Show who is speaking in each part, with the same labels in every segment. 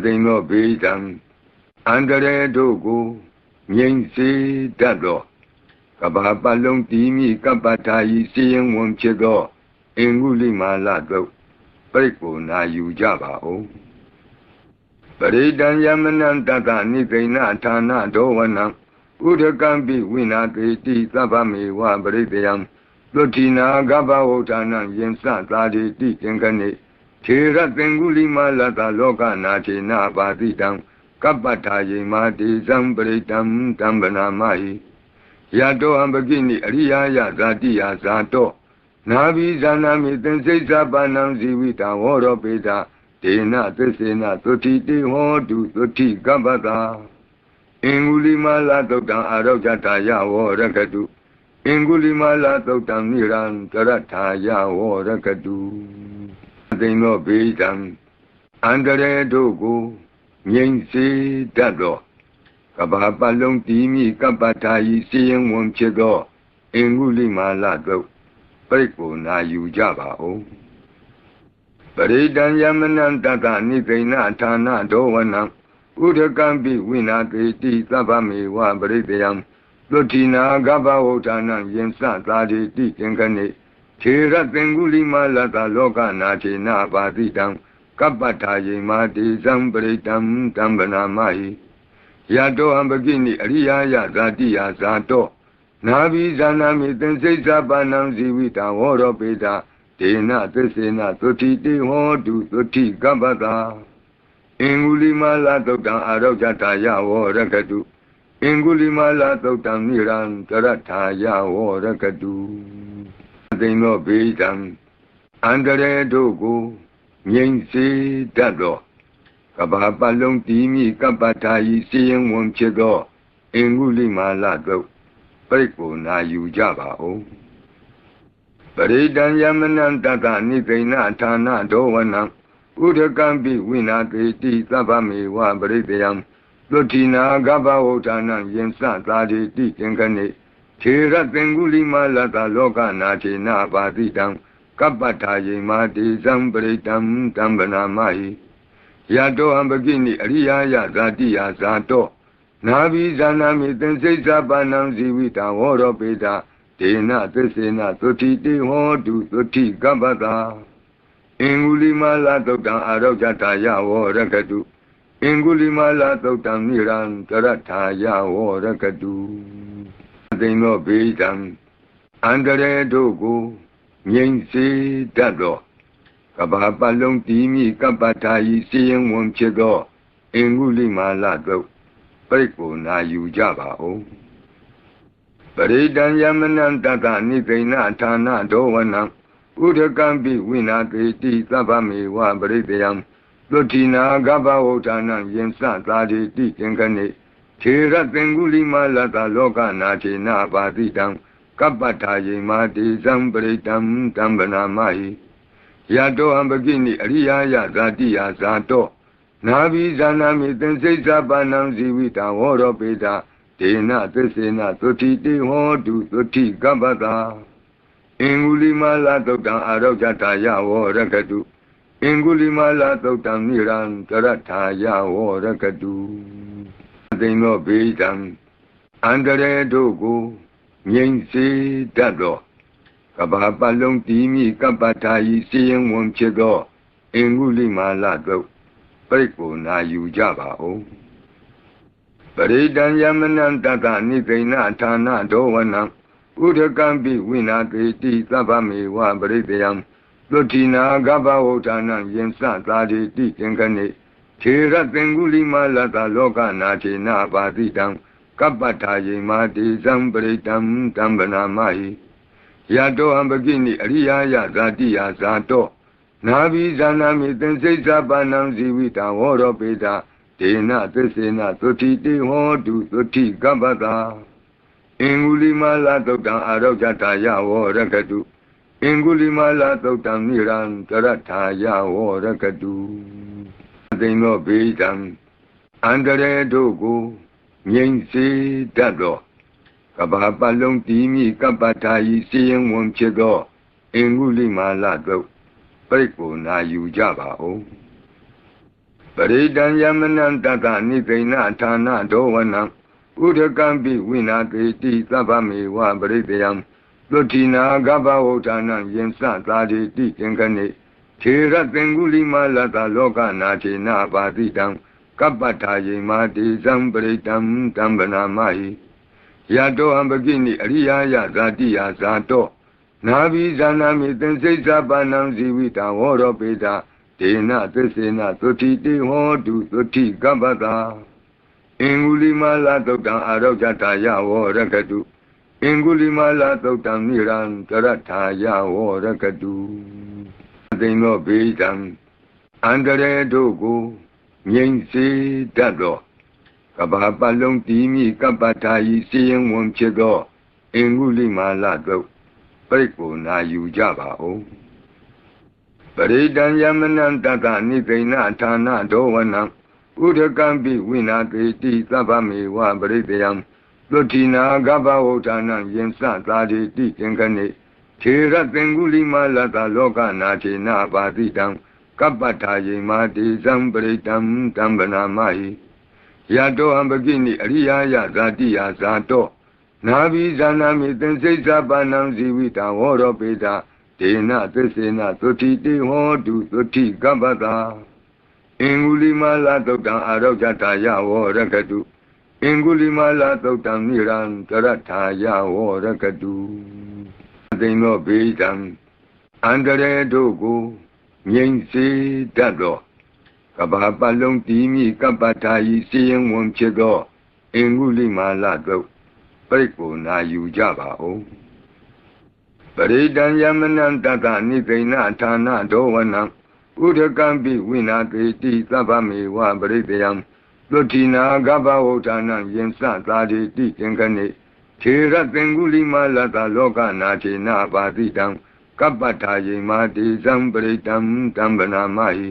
Speaker 1: သိမ်းသောဘေးဒဏ်အန္တရာယ်တို့ကိုငြိမ်စေတတ်သောကဘာပတ်လုံးတည်မိကပ္ပထာယီစီရင်ဝင်ဖြစ်သောအင်္ဂုလိမာလတို့ပြိတ်ကိုနာယူကြပါဦးပရိဒံယမနံတတနိသိဏဌာနဒောဝနံဥဒကံပိဝိနာတေတိသဗ္ဗမေဝပရိတယံလွတ်တိနာကဗ္ဗဝဋ္ဌာနံယင်စသာတိတိသင်္ကနေထေရသင်္ကုလိမာလတလောကနာထေနပါတိတံကပ္ပထာယေမာတိဇံပရိတံတံဗနာမဟိယတောအံပကိနိအရိယာယဇာတိယဇာတောနာဘိဇာနာမိသင်္စိစ္ဆပါဏံဇီဝိတဝရောပေတဒေနသစ္စေနသုတိတေဟောတုသုတိကပ္ပတာအင်္ဂုလိမာလသုတ်တံအာရောဂတာယဝရကတုအင်္ဂုလိမာလသုတ်တံနိရံတရထာယဝရကတုသိမ်းသောဘေးဒဏ်အန္တရာယ်တို့ကိုငြိမ်စေတတ်သောကဘာပတ်လုံးတည်မိကပ္ပထာယီစီရင်ဝင်ဖြစ်သောအင်္ဂုလိမာလတို့ပြိတ်ကိုနာယူကြပါဦးပရိဒံယမနံတတနိသိဏဌာနဒောဝနံဥဒကံပိဝိနာတေတိသဗ္ဗမေဝပရိတယံလွတ်တိနာကဗ္ဗဝဋ္ဌာနံယင်စသာတိတိသင်္ကနေထေရသင်္ကုလိမာလတလောကနာထေနပါတိတံကပ္ပထာယေမာတိဇံပရိတံတံဗနာမဟိယတောအံပကိနိအရိယာယဇာတိယဇာတောနာဘိဇာနာမိသင်္စိစ္ဆပါဏံဇီဝိတဝရောပေတဒေနသစ္စေနသုတိတေဟောတုသုတိကပ္ပတာအင်္ဂုလိမာလသုတ်တံအာရောဂတာယဝရကတုအင်္ဂုလိမာလသုတ်တံနိရံတရထာယဝရကတုသိမ်းသောဘေးဒဏ်အန္တရာယ်တို့ကိုငြိမ်စေတတ်သောကဘာပတ်လုံးတည်မိကပ္ပထာယီစီရင်ဝင်ဖြစ်သောအင်္ဂုလိမာလတို့ပြိတ်ကိုနာယူကြပါဦးပရိဒံယမနံတတနိသိဏဌာနဒောဝနံဥဒကံပိဝိနာတေတိသဗ္ဗမေဝပရိတယံလွတ်တိနာကဗ္ဗဝဋ္ဌာနံယင်စသာတိတိသင်္ကနေထေရသင်္ကုလိမာလတလောကနာထေနပါတိတံကပ္ပထာယေမာတိဇံပရိတံတံဗနာမဟိယတောအံပကိနိအရိယာယဇာတိယဇာတောနာဘိဇာနာမိသင်္စိစ္ဆပါဏံဇီဝိတဝရောပေတဒေနသစ္စေနသုတိတေဟောတုသုတိကပ္ပတာအင်္ဂုလိမာလသုတ်တံအာရောဂတာယဝရကတုအင်္ဂုလိမာလသုတ်တံနိရံတရထာယဝရကတုသိမ်းသောဘေးဒဏ်အန္တရာယ်တို့ကိုငြိမ်စေတတ်သောကဘာပတ်လုံးတည်မိကပ္ပထာယီစီရင်ဝင်ဖြစ်သောအင်္ဂုလိမာလတို့ပြိတ်ကိုနာယူကြပါဦးပရိဒံယမနံတတနိသိဏဌာနဒောဝနံဥဒကံပိဝိနာတေတိသဗ္ဗမေဝပရိတယံလွတ်တိနာကဗ္ဗဝဋ္ဌာနံယင်စသာတိတိသင်္ကနေထေရသင်္ကုလိမာလတလောကနာထေနပါတိတံကပ္ပထာယေမာတိဇံပရိတံတံဗနာမဟိယတောအံပကိနိအရိယာယဇာတိယဇာတောနာဘိဇာနာမိသင်္စိစ္ဆပါဏံဇီဝိတဝရောပေတဒေနသစ္စေနသုတိတေဟောတုသုတိကပ္ပတာအင်္ဂုလိမာလသုတ်တံအာရောဂတာယဝရကတုအင်္ဂုလိမာလသုတ်တံနိရံတရထာယဝရကတုသိမ်းသောဘေးဒဏ်အန္တရာယ်တို့ကိုငြိမ်စေတတ်သောကဘာပတ်လုံးတည်မိကပ္ပထာယီစီရင်ဝင်ဖြစ်သောအင်္ဂုလိမာလတို့ပြိတ်ကိုနာယူကြပါဦးပရိဒံယမနံတတနိသိဏဌာနဒောဝနံဥဒကံပိဝိနာတေတိသဗ္ဗမေဝပရိတယံလွတ်တိနာကဗ္ဗဝဋ္ဌာနံယင်စသာတိတိသင်္ကနေထေရသင်္ကုလိမာလတလောကနာထေနပါတိတံကပ္ပထာယေမာတိဇံပရိတံတံဗနာမဟိယတောအံပကိနိအရိယာယဇာတိယဇာတောနာဘိဇာနာမိသင်္စိစ္ဆပါဏံဇီဝိတဝရောပေတဒေနသစ္စေနသုတိတေဟောတုသုတိကပ္ပတာအင်္ဂုလိမာလသုတ်တံအာရောဂတာယဝရကတုအင်္ဂုလိမာလသုတ်တံနိရံတရထာယဝရကတုသိမ်းသောဘေးဒဏ်အန္တရာယ်တို့ကိုငြိမ်စေတတ်သောကဘာပတ်လုံးတည်မိကပ္ပထာယီစီရင်ဝင်ဖြစ်သောအင်္ဂုလိမာလတို့ပြိတ်ကိုနာယူကြပါဦးပ ပရိဒံယမနံတတနိသိဏဌာနဒောဝနံဥဒကံပိဝိနာတိတိသဗ္ဗမေဝပရိတယံသုတိနာဂဗဝုဌာနံယင်စသာတိတိသင်္ကနေထေရသင်္ကုလိမလတလောကနာထေနပါတိတံကပ္ပထာယေမာတိဇံပရိတံတံဗနာမဟိယတောအံပကိနိအရိယာယဇာတိယဇာတောနာဘိဇာနာမိသင်္စိစ္ဆပါဏံဇီဝိတဝောရောပေတာဒေနသစ္စေနသုတိတေဟောတုသုတိကပ္ပတာအင်္ဂုလိမလသုတ်တံအာရောဂတာယဝောရကတုအင်္ဂုလိမလသုတ်တံနိရံတရထာယဝောရကတုသိင်္သောဘေဒံအန္တရေတို့ကိုငြိမ်စေတတ်သောကဘာပတ်လုံးတည်မိကပ္ပထာယီစီရင်ဝန်ဖြစ်သောအင်္ဂုလိမလသုတ်ပိတ်ကိုနာယူကြပါဦးပရိဒံယမနံတတနိသိဏဌာနဒောဝနံဥဒကံပိဝိနာတိတိသဗ္ဗမေဝပရိတယံသုတိနာဂဗဝုဌာနံယင်စသာတိတိသင်္ကနေထေရသင်္ကုလိမလတလောကနာထေနပါတိတံကပ္ပထာယေမာတိဇံပရိတံတံဗနာမဟိယတောအံပကိနိအရိယာယဇာတိယဇာတောနာဘိဇာနာမိသင်္စိစ္ဆပါဏံဇီဝိတဝောရောပေတာဒေနသစ္စေနသုတိတေဟောတုသုတိကပ္ပတာအင်္ဂုလိမလသုတ်တံအာရောဂတာယဝောရကတုအင်္ဂုလိမလသုတ်တံနိရံတရထာယဝောရကတုသိင်္သောဘေဒံအန္တရေတို့ကိုငြိမ်စေတတ်သောကဘာပတ်လုံးတည်မိကပ္ပထာယီစီရင်ဝန်ဖြစ်သောအင်္ဂုလိမလသုတ်ပိတ်ကိုနာယူကြပါဦးပရိဒံယမနံတတနိသိဏဌာနဒောဝနံဥဒကံပိဝိနာတိတိသဗ္ဗမေဝပရိတယံသုတိနာဂဗဝုဌာနံယင်စသာတိတိသင်္ကနေထေရသင်္ကုလိမလတလောကနာထေနပါတိတံကပ္ပထာယေမာတိဇံပရိတံတံဗနာမဟိ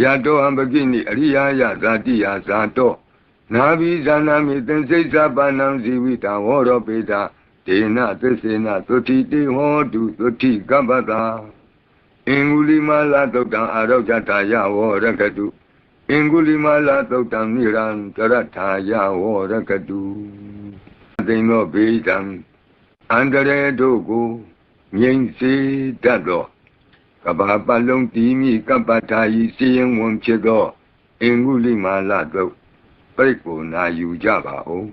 Speaker 1: ယတောအံပကိနိအရိယာယဇာတိယဇာတောနာဘိဇာနာမိသင်္စိစ္ဆပါဏံဇီဝိတဝောရောပေတာဒေနသစ္စေနသုတိတေဟောတုသုတိကပ္ပတာအင်္ဂုလိမလသုတ်တံအာရောဂတာယဝောရကတုအင်္ဂုလိမလသုတ်တံနိရံတရထာယဝောရကတုသိင်္သောဘေဒံအန္တရေတို့ကိုငြိမ်စေတတ်သောကဘာပတ်လုံးတည်မိကပ္ပထာယီစီရင်ဝန်ဖြစ်သောအင်္ဂုလိမလသုတ်ပိတ်ကိုနာယူကြပါဦး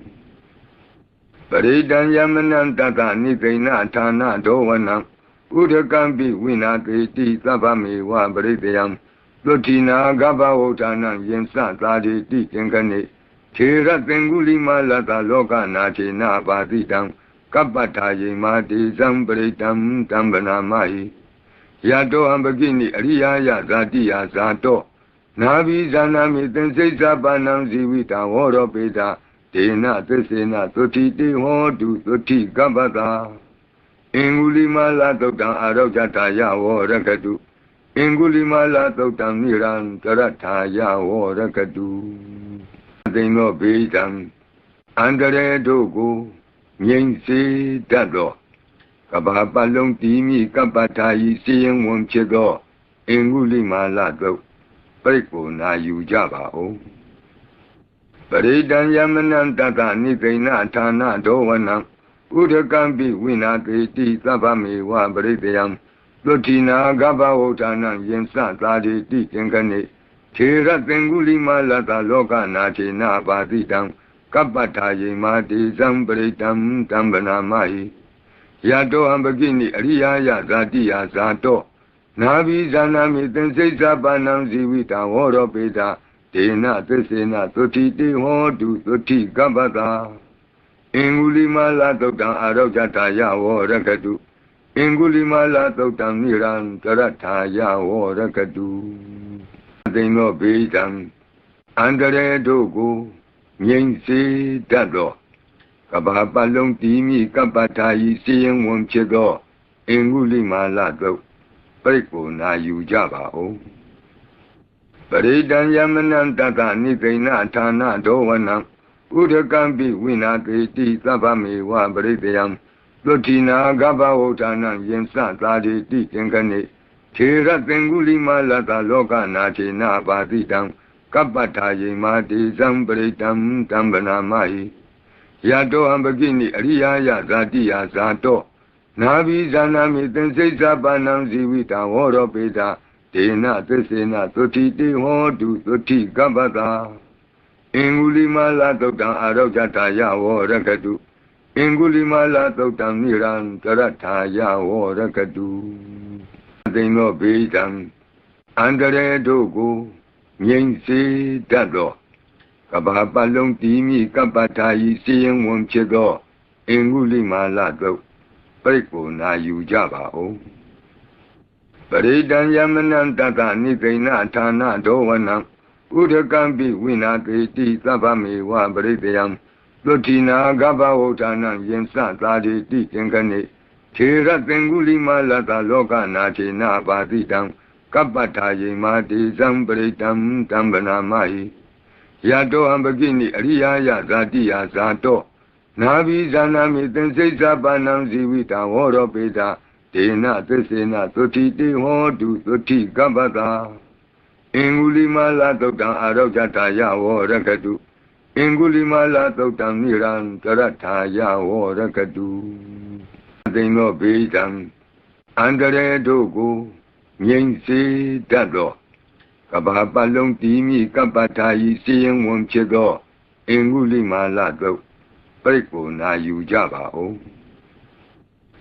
Speaker 1: ပရိဒံယမနံတတနိသိဏဌာနဒောဝနံဥဒကံပိဝိနာတိတိသဗ္ဗမေဝပရိတယံသုတိနာဂဗဝုဌာနံယင်စသာတိတိသင်္ကနေထေရသင်္ကုလိမလတလောကနာထေနပါတိတံကပ္ပထာယေမာတိဇံပရိတံတံဗနာမဟိယတောအံပကိနိအရိယာယဇာတိယဇာတောနာဘိဇာနာမိသင်္စိစ္ဆပါဏံဇီဝိတဝောရောပေတာဒေနသစ္စေနသုတိတေဟောတုသုတိကပ္ပတာအင်္ဂုလိမလသုတ်တံအာရောဂတာယဝောရကတုအင်္ဂုလိမလသုတ်တံနိရံတရထာယဝောရကတုသိင်္သောဘေဒံအန္တရေတို့ကိုငြိမ်စေတတ်သောကဘာပတ်လုံးတည်မိကပ္ပထာယီစီရင်ဝန်ဖြစ်သောအင်္ဂုလိမလသုတ်ပိတ်ကိုနာယူကြပါဦးပရိဒံယမနံတတနိသိဏဌာနဒောဝနံဥဒကံပိဝိနာတိတိသဗ္ဗမေဝပရိတယံသုတိနာဂဗဝုဌာနံယင်စသာတိတိသင်္ကနေထေရသင်္ကုလိမလတလောကနာထေနပါတိတံကပ္ပထာယေမာတိဇံပရိတံတံဗနာမဟိယတောအံပကိနိအရိယာယဇာတိယဇာတောနာဘိဇာနာမိသင်္စိစ္ဆပါဏံဇီဝိတဝောရောပေတာဒေနသစ္စေနသုတိတေဟောတုသုတိကပ္ပတာအင်္ဂုလိမလသုတ်တံအာရောဂတာယဝောရကတုအင်္ဂုလိမလသုတ်တံနိရံတရထာယဝောရကတုသိင်္သောဘေဒံအန္တရေတို့ကိုငြိမ်စေတတ်သောကဘာပတ်လုံးတည်မိကပ္ပထာယီစီရင်ဝန်ဖြစ်သောအင်္ဂုလိမလသုတ်ပိတ်ကိုနာယူကြပါဦးပရိဒံယမနံတတနိသိဏဌာနဒောဝနံဥဒကံပိဝိနာတိတိသဗ္ဗမေဝပရိတယံသုတိနာဂဗဝုဌာနံယင်စသာတိတိသင်္ကနေထေရသင်္ကုလိမလတလောကနာထေနပါတိတံ Kapata Yemati Zambaritam Tambanamai Yato Ambagini Ariya Zatiya Zato Navi Zanami Tensesa Banam Zivita Woro Peta Tena Tesena Toti Hodu Toti Gabata Ingulima Totan Arojataya Warakatu Ingulima Totan Niran Tarataya Warakatu Dino Betam Andare Dogo Yen Se Dado Kabapalong Timi Kapatai Sing Won Chedo Ingulima Lato Peko Na Yujaba O Paridan Yamanan Tata Nikaina Tana Dowana Udakambi Winati Sabami Wa Baridiam Lotina Gaba Otana Yensa Tadi Tinkane Tira Tengulima Lata Loka Nati Na Badidam Kapata Yemati Zambaritam Tambanamai Yato Ambagini Ariya Zatiya Zato Navi Zanami Tensesa Banam Zivita Woro Peta Tena Tesena Toti Hodu Toti Gabata Ingulima Totan Arojataya Warakatu Ingulima Totan Niran Tarataya Warakatu Dino Betam Andare Dogo Yen Se Dado Kabapalong Timi Kapatai Sing Won Chedo Ingulima Lato Peko Na Yujaba O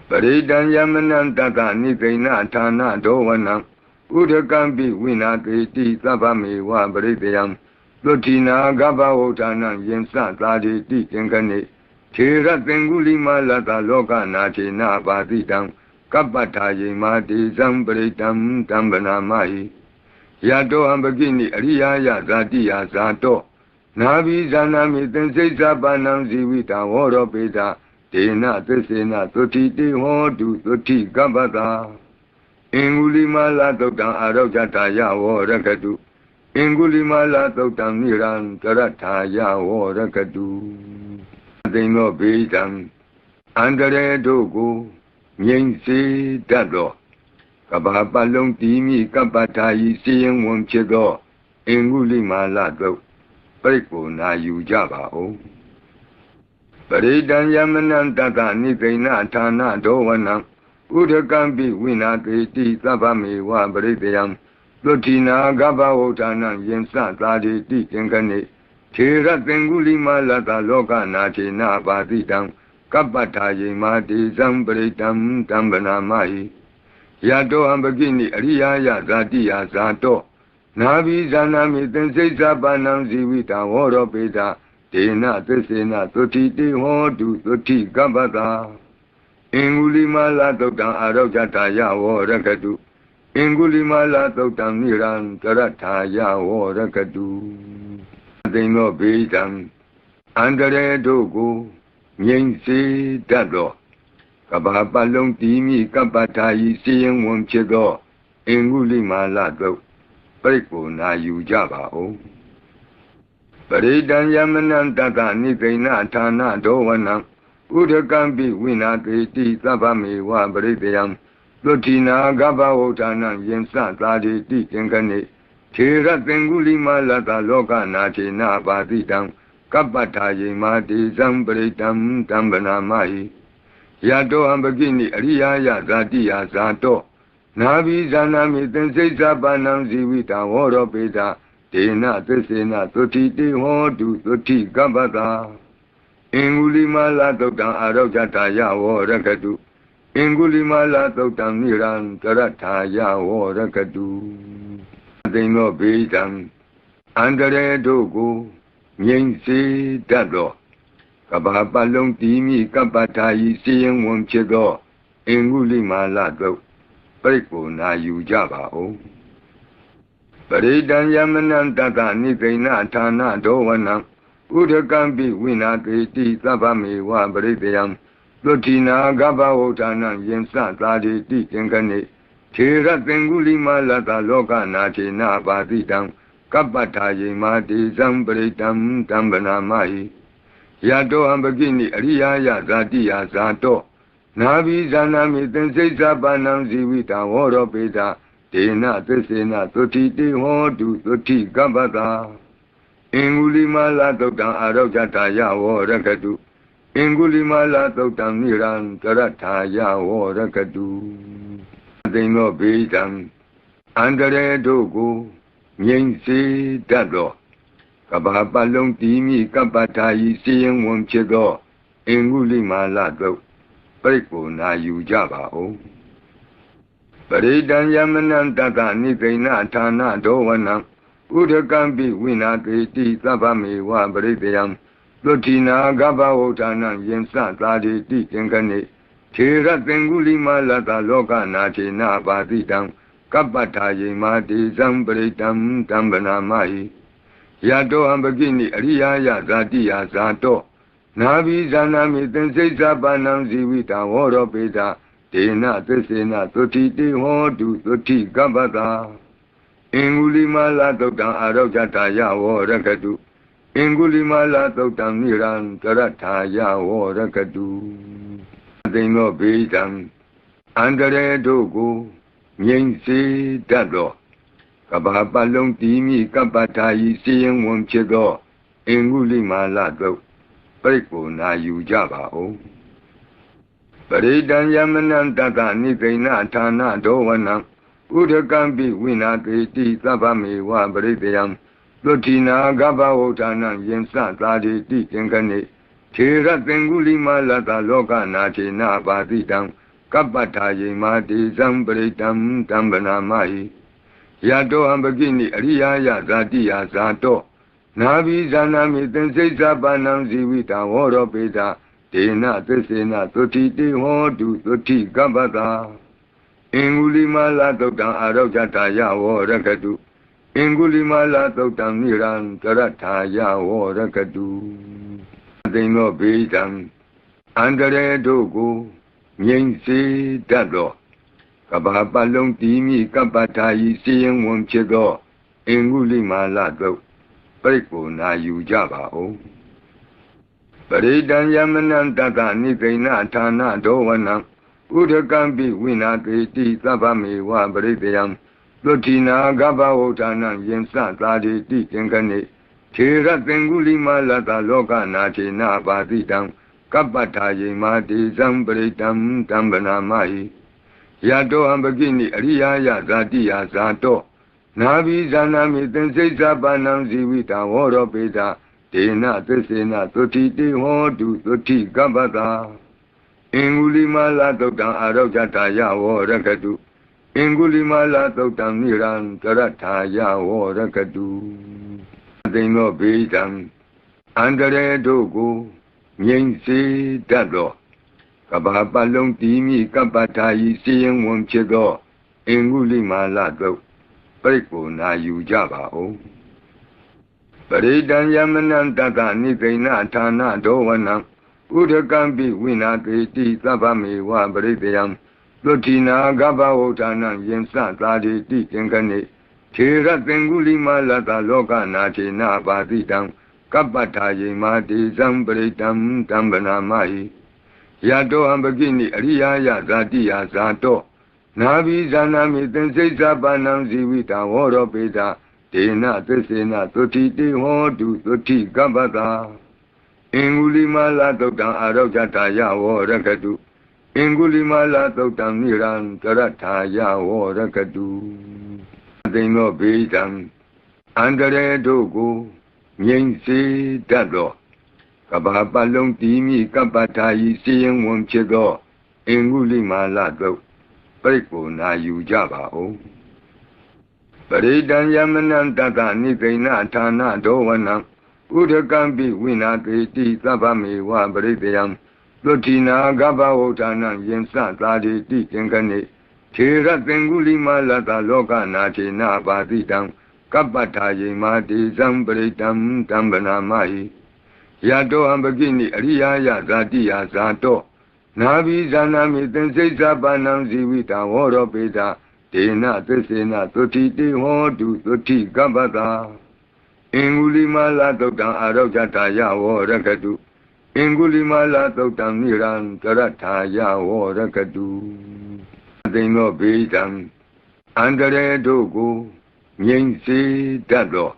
Speaker 1: Paridan Yamanan Tata Nikaina Tana Dowana Udakambi Winati Sabami Wa Baridiam Lotina Gaba Otana Yensa Tadi Tinkane Tira Tengulima Lata Loka Nati Na Badidam Kapata Yemati Zambaritam Tambanamai Yato Ambagini Ariya Zatiya Zato Navi Zanami Tensesa Banam Zivita Woro Peta Tena Tesena Toti Hodu Toti Gabata Ingulima Totan Arojataya Warakatu Ingulima Totan Niran Tarataya Warakatu Dino Betam Andare Dogo Yen Se Dado Kabapalong Timi Kapatai Sing Won Chedo Ingulima Lato Peko Na Yujaba O Paridan Yamanan Tata Nikaina Tana Dowana Udakambi Winati Sabami Wa Baridiam Lotina Gaba Otana Yensa Tadi Tinkane Tira Tengulima Lata Loka Nati Na Badidam Kapata Yemati Zambaritam Tambanamai Yato Ambagini Ariya Zatiya Zato Navi Zanami Tensesa Banam Zivita Woro Peta Tena Tesena Toti Hodu Toti Gabata Ingulima Totan Arojataya Warakatu Ingulima Totan Niran Tarataya Warakatu Dino Betam Andare Dogo Yen Se Dado Kabapalong Timi Kapatai Sing Won Chedo Ingulima Lato Peko Na Yujaba O Paridan Yamanan Tata Nikaina Tana Dowana Udakambi Winati Sabami Wa Baridiam Lotina Gaba Otana Yensa Tadi Tinkane Tira Tengulima Lata Loka Nati Na Badidam Kapata Yemati Zambaritam Tambanamai Yato Ambagini Ariya Zatiya Zato Navi Zanami Tensesa Banam Zivita Woro Peta Tena Tesena Toti Hodu Toti Gabata Ingulima Totan Arojataya Warakatu Ingulima Totan Niran Tarataya Warakatu Dino Betam Andare Dogo Yen Se Dado Kabapalong Timi Kapatai Sing Won Chedo Ingulima Lato Peko Na Yujaba O Paridan Yamanan Tata Nikaina Tana Dowana Udakambi Winati Sabami Wa Baridiam Lotina Gaba Otana Yensa Tadi Tinkane Tira Tengulima Lata Loka Nati Na Badidam Kapata Yemati Zambaritam Tambanamai Yato Ambagini Ariya Zatiya Zato Navi Zanami Tensesa Banam Zivita Woro Peta ဒေနသစ္စေနသုတိတေဟောတုသုတိကပ္ပတာအင်္ဂုလိမာလသုတ်တံအာရောဂတာယဝရကတုအင်္ဂုလိမာလသုတ်တံနိရံတရထာယဝရကတုသိင်္သောဘေဒံအန္တရေတို့ကိုငြိမ်စေတတ်သောကဘာပတ်လုံးတည်မိကပ္ပထာယီစီရင်ဝန်ဖြစ်သောအင်္ဂုလိမာလသုတ်ပိတ်ကိုနာယူကြပါဦးပရိဒံယမနံတတနိသိဏဌာနဒောဝနံဥဒကံပိဝိနာတိတိသဗ္ဗမေဝပရိတယံသုတိနာဂဘဝဋ္ဌာနံယင်စသာတိတိသင်္ကနေထေရသင်္ဂုလိမာလတလောကနာထေနပါတိတံကပ္ပထာယေမာတိဇံပရိတံတံဗနာမဟိယတောအံပကိနိအရိယာယဇာတိယဇာတောနာဘိဇာနာမိသင်္စိစ္ဆပါဏံဇီဝိတဝရောပေတာဒေနသစ္စေနသုတိတေဟောတုသုတိကပ္ပတာအင်္ဂုလိမာလသုတ်တံအာရောဂတာယဝရကတုအင်္ဂုလိမာလသုတ်တံနိရံတရထာယဝရကတုသိင်္သောဘေဒံအန္တရေတို့ကိုငြိမ်စေတတ်သောကဘာပတ်လုံးတည်မိကပ္ပထာယီစီရင်ဝန်ဖြစ်သောအင်္ဂုလိမာလသုတ်ပိတ်ကိုနာယူကြပါဦးပရိဒံယမနံတတနိသိဏဌာနဒောဝနံဥဒကံပိဝိနာတိတိသဗ္ဗမေဝပရိတယံသုတိနာဂဘဝဋ္ဌာနံယင်စသာတိတိသင်္ကနေထေရသင်္ဂုလိမာလတလောကနာထေနပါတိတံကပ္ပထာယေမာတိဇံပရိတံတံဗနာမဟိယတောအံပကိနိအရိယာယဇာတိယဇာတောနာဘိဇာနာမိသင်္စိစ္ဆပါဏံဇီဝိတဝရောပေတာဒေနသစ္စေနသုတိတေဟောတုသုတိကပ္ပတာအင်္ဂုလိမာလသုတ်တံအာရောဂတာယဝရကတုအင်္ဂုလိမာလသုတ်တံနိရံတရထာယဝရကတုသိင်္သောဘေဒံအန္တရေတို့ကိုငြိမ်စေတတ်သောကဘာပတ်လုံးတည်မိကပ္ပထာယီစီရင်ဝန်ဖြစ်သောအင်္ဂုလိမာလသုတ်ပိတ်ကိုနာယူကြပါဦးပရိဒံယမနံတတနိသိဏဌာနဒောဝနံဥဒကံပိဝိနာတိတိသဗ္ဗမေဝပရိတယံသုတိနာဂဘဝဋ္ဌာနံယင်စသာတိတိသင်္ကနေထေရသင်္ဂုလိမာလတလောကနာထေနပါတိတံကပ္ပထာယေမာတိဇံပရိတံတံဗနာမဟိယတောအံပကိနိအရိယာယဇာတိယဇာတောနာဘိဇာနာမိသင်္စိစ္ဆပါဏံဇီဝိတဝရောပေတာဒေနသစ္စေနသုတိတေဟောတုသုတိကပ္ပတာအင်္ဂုလိမာလသုတ်တံအာရောဂတာယဝရကတုအင်္ဂုလိမာလသုတ်တံနိရံတရထာယဝရကတုသိင်္သောဘေဒံအန္တရေတို့ကိုငြိမ်စေတတ်သောကဘာပတ်လုံးတည်မိကပ္ပထာယီစီရင်ဝန်ဖြစ်သောအင်္ဂုလိမာလသုတ်ပိတ်ကိုနာယူကြပါဦးပရိဒံယမနံတတနိသိဏဌာနဒောဝနံဥဒကံပိဝိနာတိတိသဗ္ဗမေဝပရိတယံသုတိနာဂဘဝဋ္ဌာနံယင်စသာတိတိသင်္ကနေထေရသင်္ဂုလိမာလတလောကနာထေနပါတိတံကပ္ပထာယေမာတိဇံပရိတံတံဗနာမဟိယတောအံပကိနိအရိယာယဇာတိယဇာတောနာဘိဇာနာမိသင်္စိစ္ဆပါဏံဇီဝိတဝရောပေတာဒေနသစ္စေနသုတိတေဟောတုသုတိကပ္ပတာအင်္ဂုလိမာလသုတ်တံအာရောဂတာယဝရကတုအင်္ဂုလိမာလသုတ်တံနိရံတရထာယဝရကတုသိင်္သောဘေဒံအန္တရေတို့ကိုငြိမ်စေတတ်သောကဘာပတ်လုံးတည်မိကပ္ပထာယီစီရင်ဝန်ဖြစ်သောအင်္ဂုလိမာလသုတ်ပိတ်ကိုနာယူကြပါဦးပရိဒံယမနံတတနိသိဏဌာနဒောဝနံဥဒကံပိဝိနာတိတိသဗ္ဗမေဝပရိတယံသုတိနာဂဘဝဋ္ဌာနံယင်စသာတိတိသင်္ကနေထေရသင်္ဂုလိမာလတလောကနာထေနပါတိတံကပ္ပထာယေမာတိဇံပရိတံတံဗနာမဟိယတောအံပကိနိအရိယာယဇာတိယဇာတောနာဘိဇာနာမိသင်္စိစ္ဆပါဏံဇီဝိတဝရောပေတာဒေနသစ္စေနသုတိတေဟောတုသုတိကပ္ပတာအင်္ဂုလိမာလသုတ်တံအာရောဂတာယဝရကတုအင်္ဂုလိမာလသုတ်တံနိရံတရထာယဝရကတုသိင်္သောဘေဒံ အန္တရာယ်တို့ကိုငြိမ်စေတတ်သော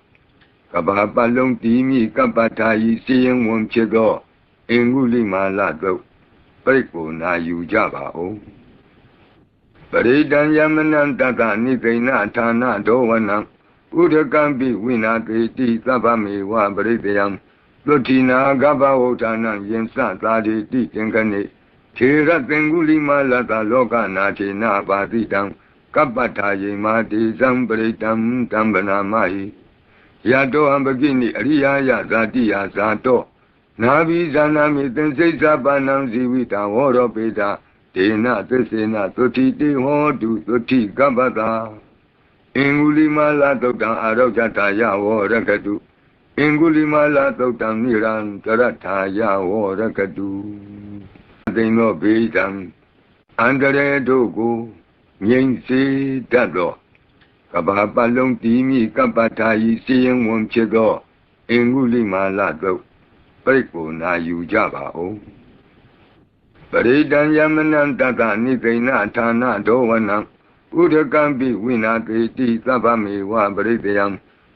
Speaker 1: ကဘာပတ်လုံးတည်မိကပ္ပထာယီစီရင်ဝန်ဖြစ်သောအင်္ဂုလိမာလတို့ပိတ်ကိုနာယူကြပါဦးပရိဒံယမနံတတနိသိဏဌာနဒောဝနံဥဒကံပိဝိနာတိတိသဗ္ဗမေဝပရိတယံသုတိနာဂဗဝုဌာနံယင်စသာတိတိသင်္ကနေထေရသင်္ဂုလိမာလတလောကနာထေနပါတိတံကပ္ပထာယေမာတိဇံပရိတံတံဗနာမဟိယတောအံပကိနိအရိယာယဇာတိယဇာတောနာဘိဇာနာမိသင်္စိတ်သပါဏံဇီဝိတဝရောပေတာဒေနသစ္စေနသုတိတိဟောတုသုတိကပ္ပတာအင်္ဂုလိမာလသုတ်တံအာရောဂတာယဝရကတုအင်္ဂုလိမာလသုတ်တံနိရံတရထာယဝရကတုသိင်္သောဘေဒံအန္တရေတို့ကိုငြိမ်စေတတ်သောကဘာပတ်လုံးတည်မိကပ္ပထာယီစီရင်ဝန်ဖြစ်သောအင်္ဂုလိမာလတို့ပိတ်ကိုနာယူကြပါဦးပရိဒံယမနံတတနိသိဏဌာနဒောဝနံဥဒကံပိဝိနာတိတိသဗ္ဗမေဝပရိတယံ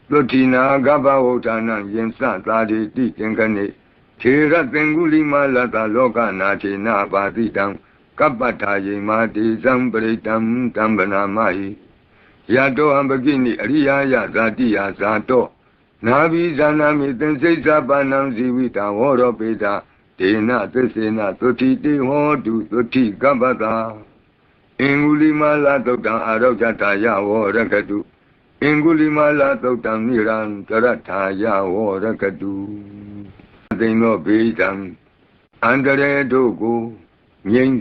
Speaker 1: သုတိနာဂဗဝုဌာနံယင်စသာတိတိသင်္ကနေထေရသင်္ဂုလိမာလတလောကနာထေနပါတိတံကပ္ပထာယေမာတိဇံပရိတံတံဗနာမဟိယတောအံပကိနိအရိယာယဇာတိယဇာတောနာဘိဇာနာမိသင်္စိတ်သပါဏံဇီဝိတဝရောပေတာဒေနသစ္စေနသုတိတိဟောတုသုတိကပ္ပတာအင်္ဂုလိမာလသုတ်တံအာရောဂတာယဝရကတုအင်္ဂုလိမာလသုတ်တံနိရံတရထာယဝရကတုသိင်္သောဘေဒံအန္တရေတို့ကိုငြိမ်